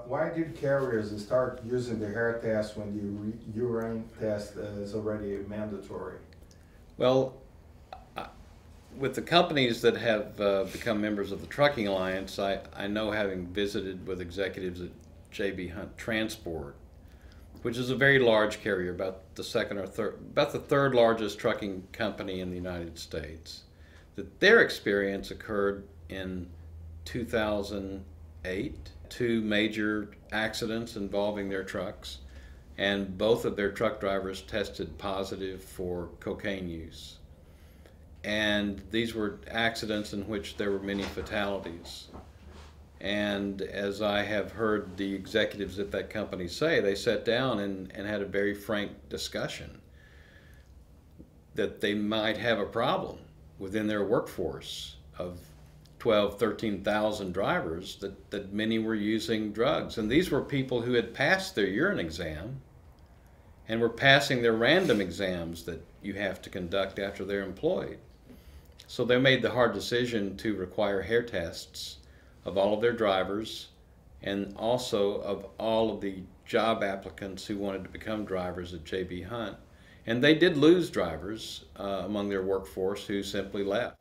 why did carriers start using the hair test when the urine test is already mandatory? Well, with the companies that have become members of the Trucking Alliance, I know, having visited with executives at J.B. Hunt Transport, which is a very large carrier, about the third largest trucking company in the United States, that their experience occurred in 2008, two major accidents involving their trucks, and both of their truck drivers tested positive for cocaine use. And these were accidents in which there were many fatalities. And as I have heard the executives at that company say, they sat down and had a very frank discussion that they might have a problem within their workforce of 12, 13,000 drivers, that many were using drugs. And these were people who had passed their urine exam and were passing their random exams that you have to conduct after they're employed. So they made the hard decision to require hair tests of all of their drivers and also of all of the job applicants who wanted to become drivers at J.B. Hunt. And they did lose drivers among their workforce who simply left,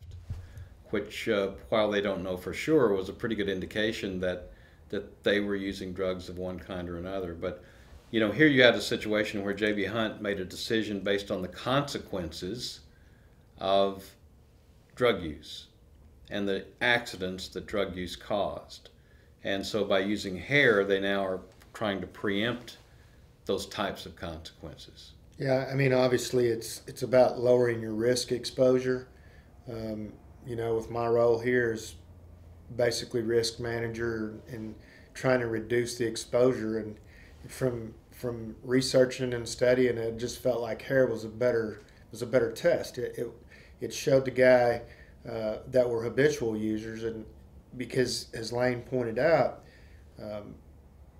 which, while they don't know for sure, was a pretty good indication that they were using drugs of one kind or another. But you know, here you had a situation where J.B. Hunt made a decision based on the consequences of drug use and the accidents that drug use caused. And so by using hair, they now are trying to preempt those types of consequences. Yeah, I mean, obviously it's about lowering your risk exposure. You know, with my role here is basically risk manager and trying to reduce the exposure. And from researching and studying, it just felt like hair was a better test. It showed the guy that were habitual users, and because, as Lane pointed out,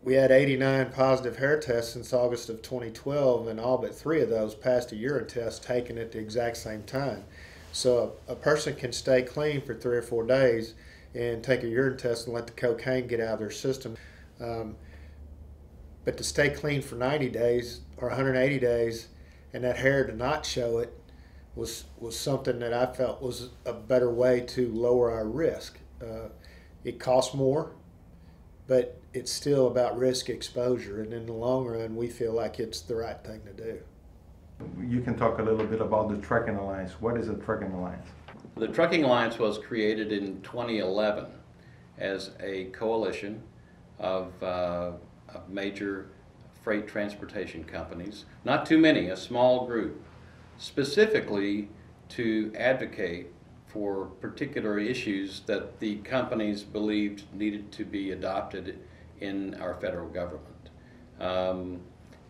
we had 89 positive hair tests since August of 2012, and all but 3 of those passed a urine test taken at the exact same time. So a person can stay clean for 3 or 4 days and take a urine test and let the cocaine get out of their system. But to stay clean for 90 days or 180 days and that hair to not show it was something that I felt was a better way to lower our risk. It costs more, but it's still about risk exposure, and in the long run we feel like it's the right thing to do. You can talk a little bit about the Trucking Alliance. What is the Trucking Alliance? The Trucking Alliance was created in 2011 as a coalition of major freight transportation companies, not too many, a small group, specifically to advocate for particular issues that the companies believed needed to be adopted in our federal government.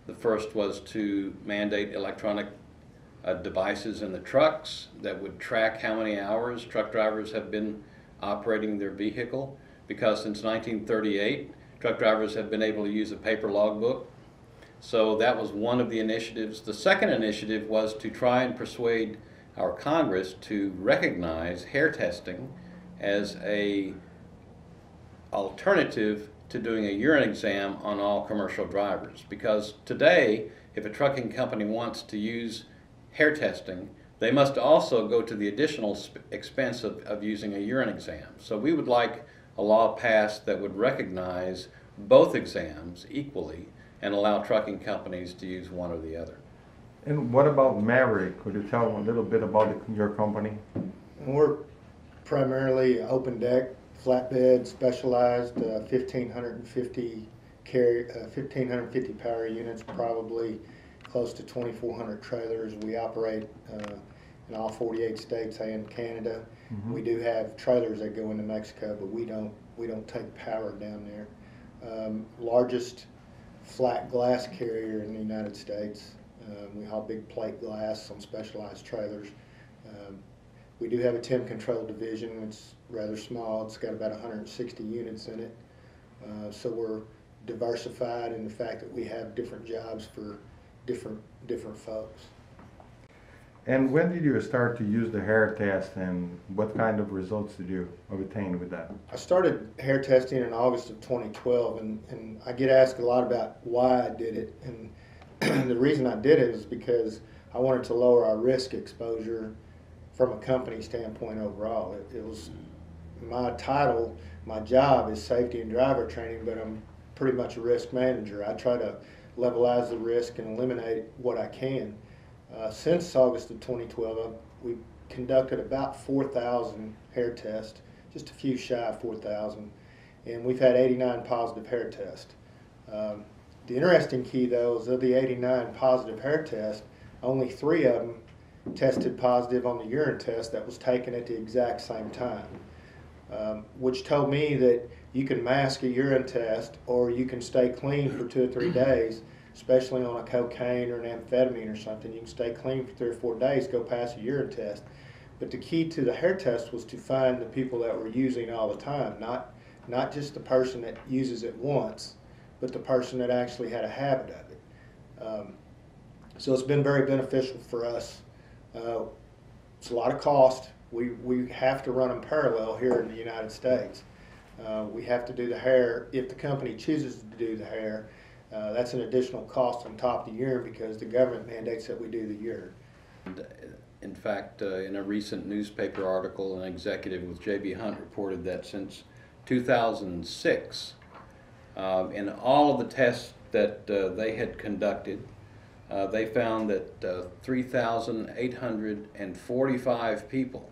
The first was to mandate electronic devices in the trucks that would track how many hours truck drivers have been operating their vehicle, because since 1938, truck drivers have been able to use a paper logbook. So that was one of the initiatives. The second initiative was to try and persuade our Congress to recognize hair testing as an alternative to doing a urine exam on all commercial drivers. Because today, if a trucking company wants to use hair testing, they must also go to the additional expense of using a urine exam. So we would like a law passed that would recognize both exams equally and allow trucking companies to use one or the other. And what about Maverick? Could you tell them a little bit about your company? We're primarily open deck, flatbed, specialized, 1,550 power units, probably close to 2,400 trailers. We operate in all 48 states and Canada. Mm-hmm. We do have trailers that go into Mexico, but we don't take power down there. Largest flat glass carrier in the United States. We haul big plate glass on specialized trailers. We do have a temp control division. It's rather small. It's got about 160 units in it. So we're diversified in the fact that we have different jobs for different folks. And when did you start to use the hair test, and what kind of results did you obtain with that? I started hair testing in August of 2012, and I get asked a lot about why I did it. And the reason I did it is because I wanted to lower our risk exposure from a company standpoint overall. It was my title, my job is safety and driver training, but I'm pretty much a risk manager. I try to levelize the risk and eliminate what I can. Since August of 2012, we've conducted about 4,000 hair tests, just a few shy of 4,000, and we've had 89 positive hair tests. The interesting key, though, is of the 89 positive hair tests, only 3 of them tested positive on the urine test that was taken at the exact same time, which told me that you can mask a urine test or you can stay clean for 2 or 3 days, especially on a cocaine or an amphetamine or something. You can stay clean for 3 or 4 days, go pass a urine test. But the key to the hair test was to find the people that were using all the time, not just the person that uses it once, but the person that actually had a habit of it. So it's been very beneficial for us. It's a lot of cost. We have to run them parallel here in the United States. We have to do the hair. If the company chooses to do the hair, that's an additional cost on top of the urine because the government mandates that we do the urine. In fact, in a recent newspaper article, an executive with J.B. Hunt reported that since 2006, in all of the tests that they had conducted, they found that 3,845 people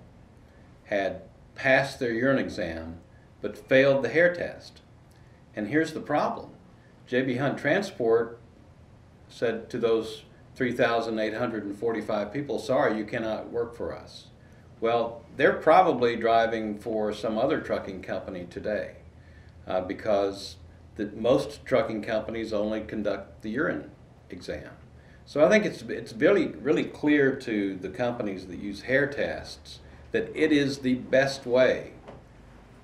had passed their urine exam but failed the hair test. And here's the problem. J.B. Hunt Transport said to those 3,845 people, sorry, you cannot work for us. Well, they're probably driving for some other trucking company today because most trucking companies only conduct the urine exam. So I think it's really clear to the companies that use hair tests that it is the best way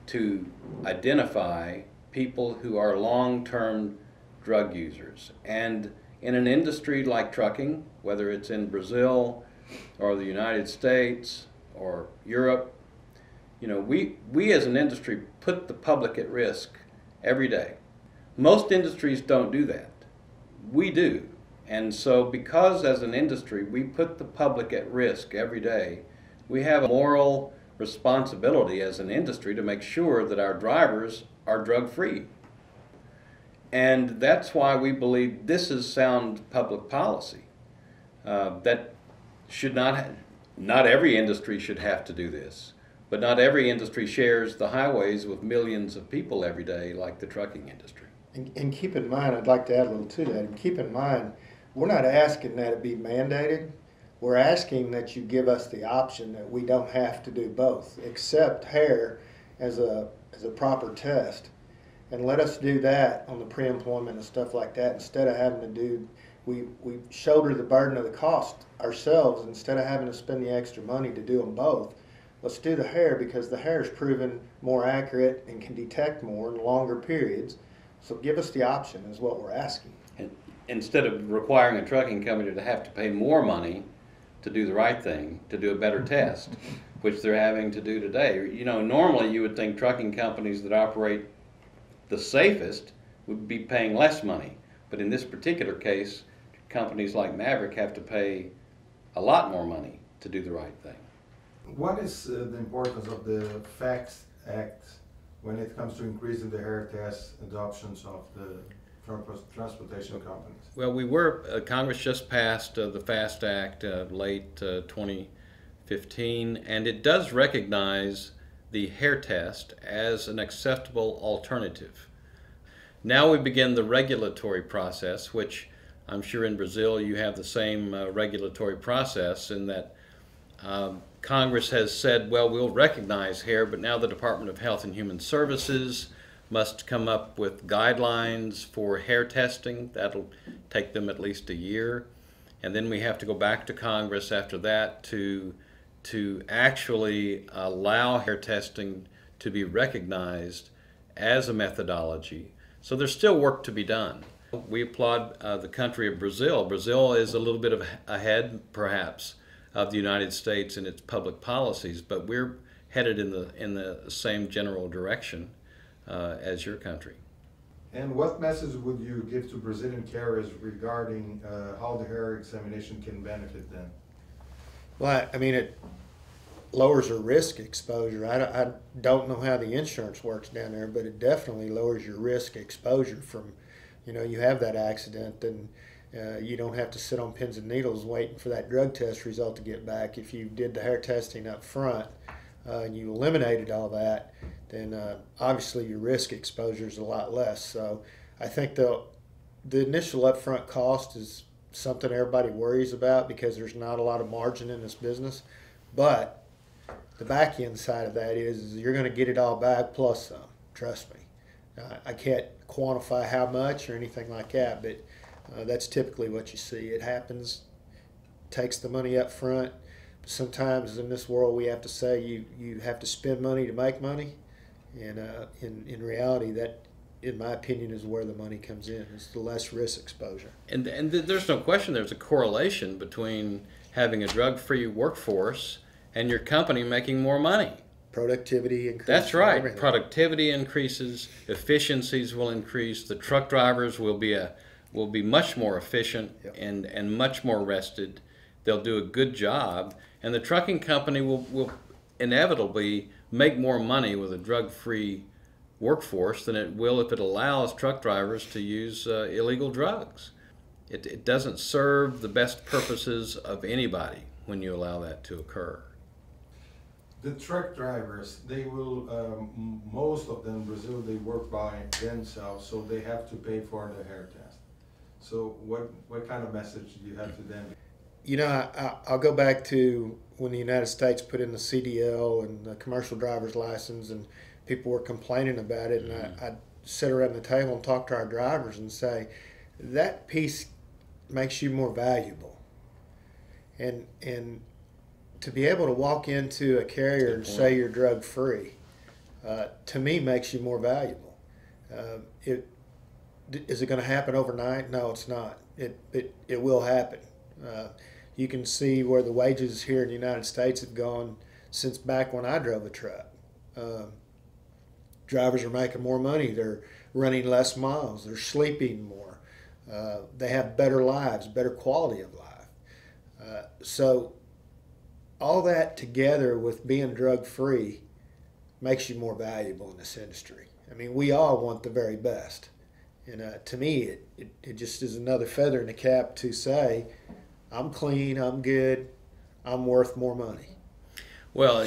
to identify people who are long-term drug users. And in an industry like trucking, whether it's in Brazil or the United States or Europe, you know, we as an industry put the public at risk every day. Most industries don't do that. We do. And so because as an industry we put the public at risk every day, we have a moral responsibility as an industry to make sure that our drivers are drug-free. And that's why we believe this is sound public policy. That should not every industry should have to do this, but not every industry shares the highways with millions of people every day like the trucking industry. And keep in mind, I'd like to add a little to that, and keep in mind, we're not asking that it be mandated. We're asking that you give us the option that we don't have to do both, accept hair as a proper test, and let us do that on the pre-employment and stuff like that instead of having to do, we shoulder the burden of the cost ourselves instead of having to spend the extra money to do them both. Let's do the hair because the hair is proven more accurate and can detect more in longer periods. So give us the option is what we're asking. And instead of requiring a trucking company to have to pay more money to do the right thing, to do a better test, which they're having to do today. You know, normally you would think trucking companies that operate the safest would be paying less money. But in this particular case, companies like Maverick have to pay a lot more money to do the right thing. What is the importance of the FACTS Act when it comes to increasing the hair test adoptions of the transportation companies? Well, Congress just passed the FAST Act late 2015, and it does recognize the hair test as an acceptable alternative. Now we begin the regulatory process, which I'm sure in Brazil you have the same regulatory process in that Congress has said, well, we'll recognize hair, but now the Department of Health and Human Services must come up with guidelines for hair testing. That'll take them at least a year. And then we have to go back to Congress after that to actually allow hair testing to be recognized as a methodology. So there's still work to be done. We applaud the country of Brazil. Brazil is a little bit ahead, perhaps, of the United States and its public policies, but we're headed in the same general direction as your country. And what message would you give to Brazilian carriers regarding how the hair examination can benefit them? Well, I mean, it lowers your risk exposure. I don't know how the insurance works down there, but it definitely lowers your risk exposure from, you have that accident and you don't have to sit on pins and needles waiting for that drug test result to get back. If you did the hair testing up front and you eliminated all that, then obviously your risk exposure is a lot less. So I think the initial upfront cost is something everybody worries about because there's not a lot of margin in this business. But the back end side of that is you're going to get it all back plus some. Trust me. I can't quantify how much or anything like that, but that's typically what you see. It happens, takes the money up front. Sometimes in this world we have to say you have to spend money to make money, and in reality that, in my opinion, is where the money comes in. It's the less risk exposure. And there's no question there's a correlation between having a drug-free workforce and your company making more money. Productivity increases. That's right. Everything. Productivity increases, efficiencies will increase, the truck drivers will be much more efficient. Yep. and much more rested. They'll do a good job, and the trucking company will inevitably make more money with a drug-free workforce than it will if it allows truck drivers to use illegal drugs. It doesn't serve the best purposes of anybody when you allow that to occur. The truck drivers, they will, most of them in Brazil, they work by themselves, so they have to pay for the hair test. So what kind of message do you have to them? I'll go back to when the United States put in the CDL and the commercial driver's license, and people were complaining about it, and I'd sit around the table and talk to our drivers and say, that piece makes you more valuable. And to be able to walk into a carrier and say you're drug free, to me makes you more valuable. Is it going to happen overnight? No, it's not. It will happen. You can see where the wages here in the United States have gone since back when I drove a truck. Drivers are making more money. They're running less miles. They're sleeping more. They have better lives, better quality of life. So all that together with being drug-free makes you more valuable in this industry. I mean, we all want the very best. And to me, it just is another feather in the cap to say, I'm clean, I'm good, I'm worth more money. Well,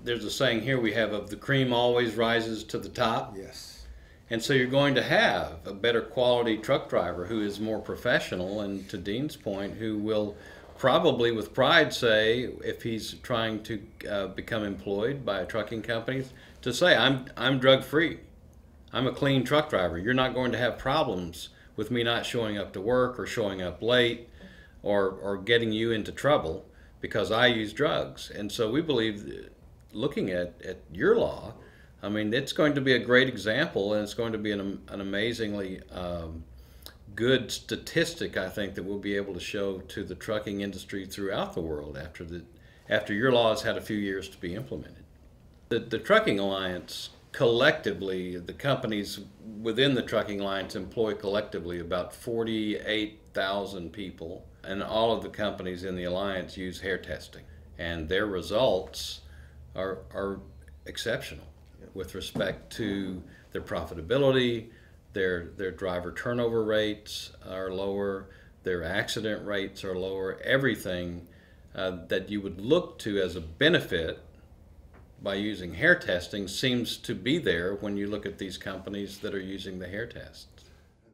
there's a saying here we have of the cream always rises to the top. Yes. And so you're going to have a better quality truck driver who is more professional, and to Dean's point, who will probably with pride say, if he's trying to become employed by a trucking company, to say, I'm drug-free. I'm a clean truck driver. You're not going to have problems with me not showing up to work or showing up late or getting you into trouble because I use drugs. And so we believe, looking at your law, I mean, it's going to be a great example, and it's going to be an amazingly good statistic, I think, that we'll be able to show to the trucking industry throughout the world after your law has had a few years to be implemented. The Trucking Alliance collectively, the companies within the Trucking Alliance employ collectively about 48,000 people, and all of the companies in the Alliance use hair testing, and their results are exceptional with respect to their profitability. Their driver turnover rates are lower, their accident rates are lower. Everything that you would look to as a benefit by using hair testing seems to be there when you look at these companies that are using the hair tests.